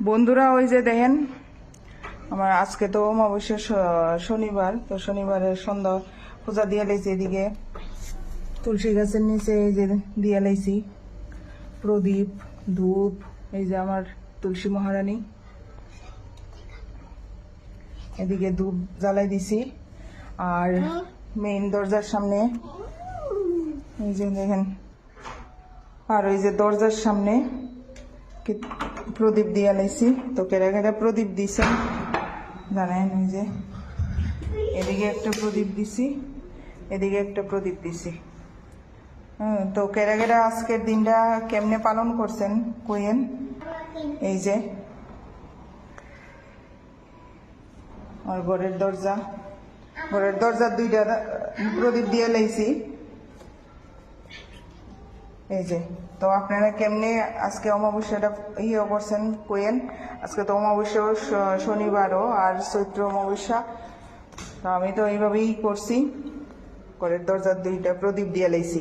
বন্ধুরা ওই যে দেখেন আমার আজকে তো অমাবস্যা শনিবার, তো শনিবারের সন্ধ্যা পূজা দিয়ে লাইছি। এদিকে তুলসী গাছের নিচে এই যে দিয়ে লাইছি প্রদীপ, ধূপ। এই যে আমার তুলসী মহারানী, এদিকে ধূপ জ্বালাই দিছি। আর মেইন দরজার সামনে এই যে দেখেন, আর ওই যে দরজার সামনে প্রদীপ দিয়ে লাইছি। তো কেরা কেরা প্রদীপ দিছে জানেন? ওই যে এদিকে একটা প্রদীপ দিছি, এদিকে একটা প্রদীপ দিছি। তো কেরা কেরা আজকের দিনটা কেমনে পালন করছেন কইেন। এই যে আর ঘরের দরজার দুইটা প্রদীপ দিয়ে লাইছি। এই যে তো আপনারা কেমনে আজকে অমাবস্যাটা করছেন কইেন। আজকে তো অমাবস্যা শনিবারও, আর চৈত্র অমাবস্যা। তো আমি তো এইভাবেই করছি, ঘরের দরজার দুইটা প্রদীপ দিয়ে লাইছি।